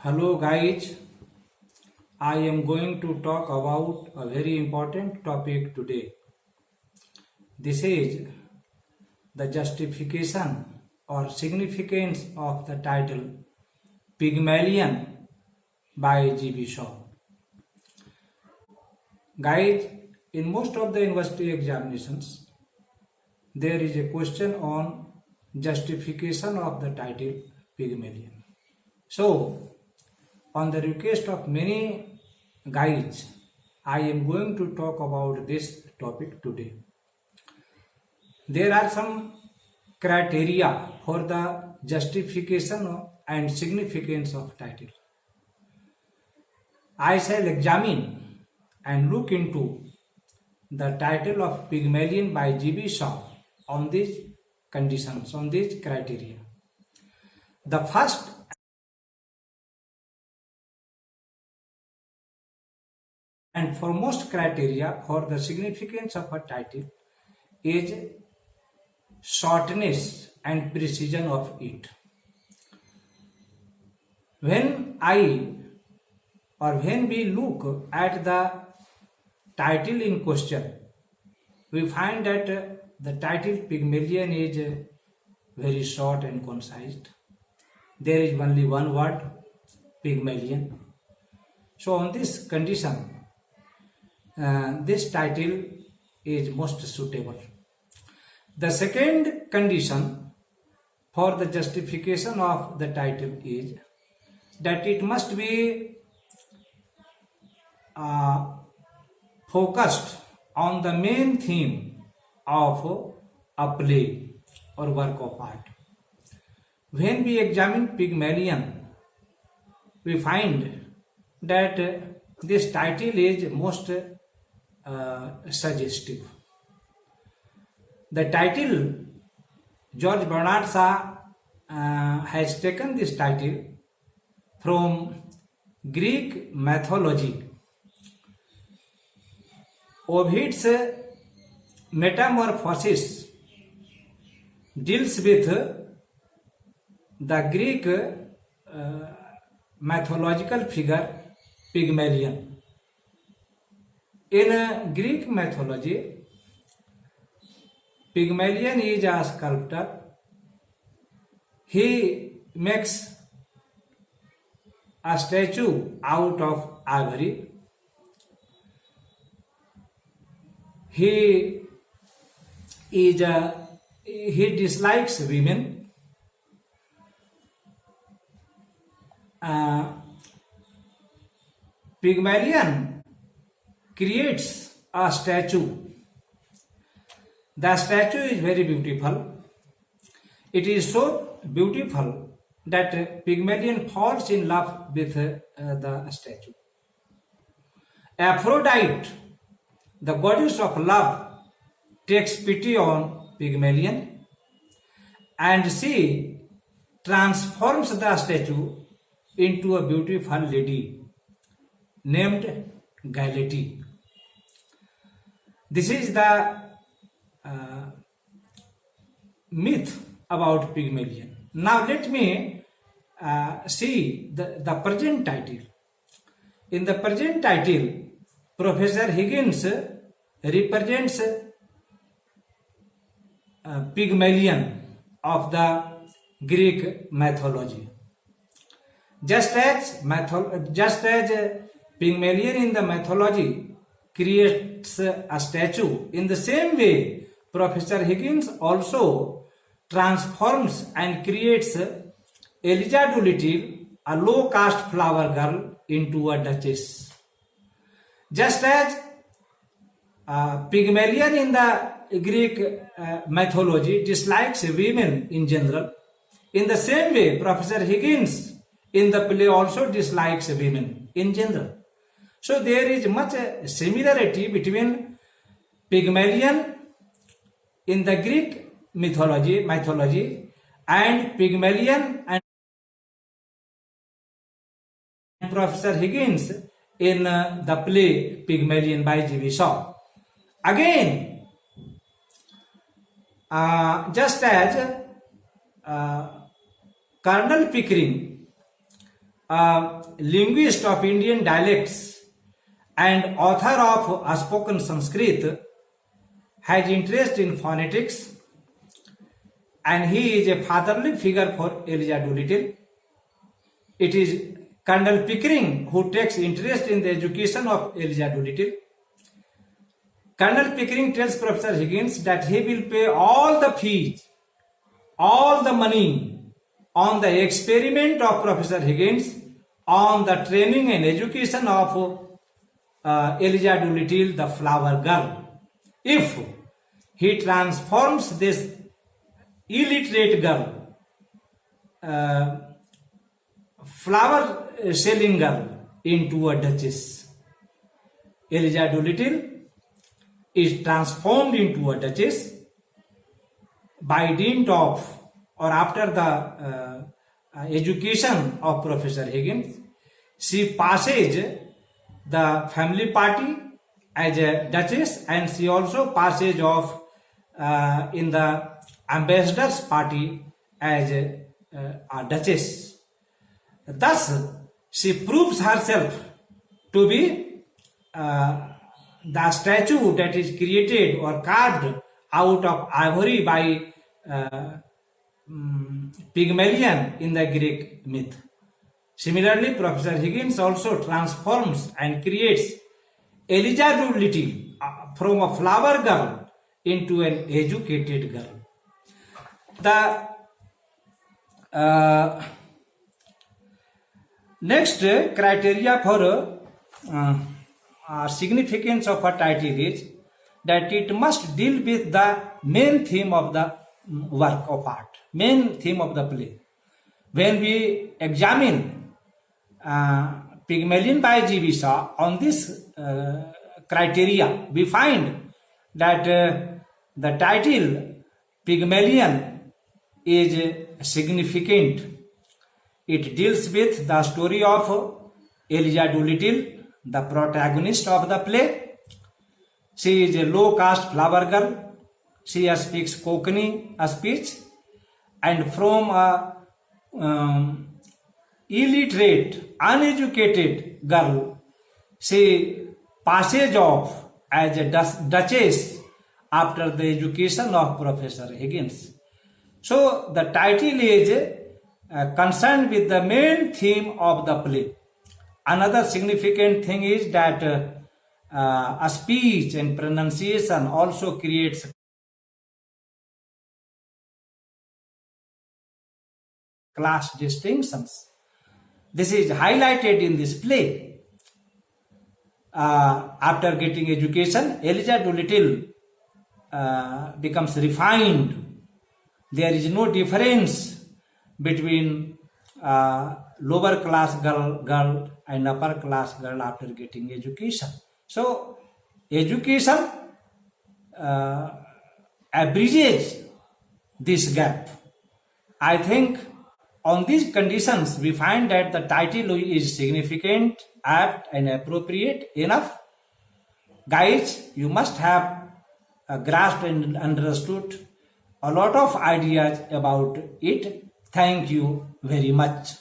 Hello guys, I am going to talk about a very important topic today. This is the justification or significance of the title Pygmalion by G.B. Shaw. Guys, in most of the university examinations, there is a question on justification of the title Pygmalion. So, on the request of many guides, I am going to talk about this topic today. There are some criteria for the justification and significance of title. I shall examine and look into the title of Pygmalion by G.B. Shaw on these conditions, on these criteria. The first and foremost criteria for the significance of a title is shortness and precision of it. When we look at the title in question, we find that the title Pygmalion is very short and concise. There is only one word, Pygmalion. So on this condition, this title is most suitable. The second condition for the justification of the title is that it must be focused on the main theme of a play or work of art. When we examine Pygmalion, we find that this title is most suggestive. The title, George Bernard Shaw has taken this title from Greek mythology. Ovid's Metamorphosis deals with the Greek mythological figure Pygmalion. In Greek mythology, Pygmalion is a sculptor. He makes a statue out of ivory. He dislikes women. Pygmalion creates a statue. The statue is very beautiful. It is so beautiful that Pygmalion falls in love with the statue. Aphrodite, the goddess of love, takes pity on Pygmalion and she transforms the statue into a beautiful lady named Galatea. This is the myth about Pygmalion. Now let me see the present title. In the present title, Professor Higgins represents Pygmalion of the Greek mythology. Just as Pygmalion in the mythology creates a statue, in the same way Professor Higgins also transforms and creates Elijah Doolittle, a low-caste flower girl, into a duchess. Just as Pygmalion in the Greek mythology dislikes women in general, in the same way Professor Higgins in the play also dislikes women in general. So there is much similarity between Pygmalion in the Greek mythology and Pygmalion and Professor Higgins in the play Pygmalion by G.B. Shaw. Again, just as Colonel Pickering a linguist of Indian dialects and author of A Spoken Sanskrit, has interest in phonetics, and he is a fatherly figure for Elijah Doolittle. It is Colonel Pickering who takes interest in the education of Elijah Doolittle. Colonel Pickering tells Professor Higgins that he will pay all the fees, all the money on the experiment of Professor Higgins on the training and education of Elijah Doolittle, the flower girl, if he transforms this illiterate girl, flower selling girl, into a duchess. Elijah Doolittle is transformed into a duchess by dint of or after the education of Professor Higgins. She passes the family party as a duchess, and she also passes off in the ambassador's party as a duchess. Thus, she proves herself to be the statue that is created or carved out of ivory by Pygmalion in the Greek myth. Similarly, Professor Higgins also transforms and creates Elijah Doolittle from a flower girl into an educated girl. The next criteria for significance of a title is that it must deal with the main theme of the work of art, main theme of the play. When we examine Pygmalion by G.B. Shaw on this criteria, we find that the title Pygmalion is significant. It deals with the story of Elijah Doolittle, the protagonist of the play. She is a low-caste flower girl. She speaks Konkani speech, and from a illiterate, uneducated girl, she passes off as a duchess after the education of Professor Higgins. So the title is concerned with the main theme of the play. Another significant thing is that a speech and pronunciation also creates class distinctions. This is highlighted in this play. After getting education, Elijah Doolittle becomes refined. There is no difference between lower class girl and upper class girl after getting education. So education bridges this gap. I think on these conditions we find that the title is significant, apt and appropriate enough. Guys, you must have grasped and understood a lot of ideas about it. Thank you very much.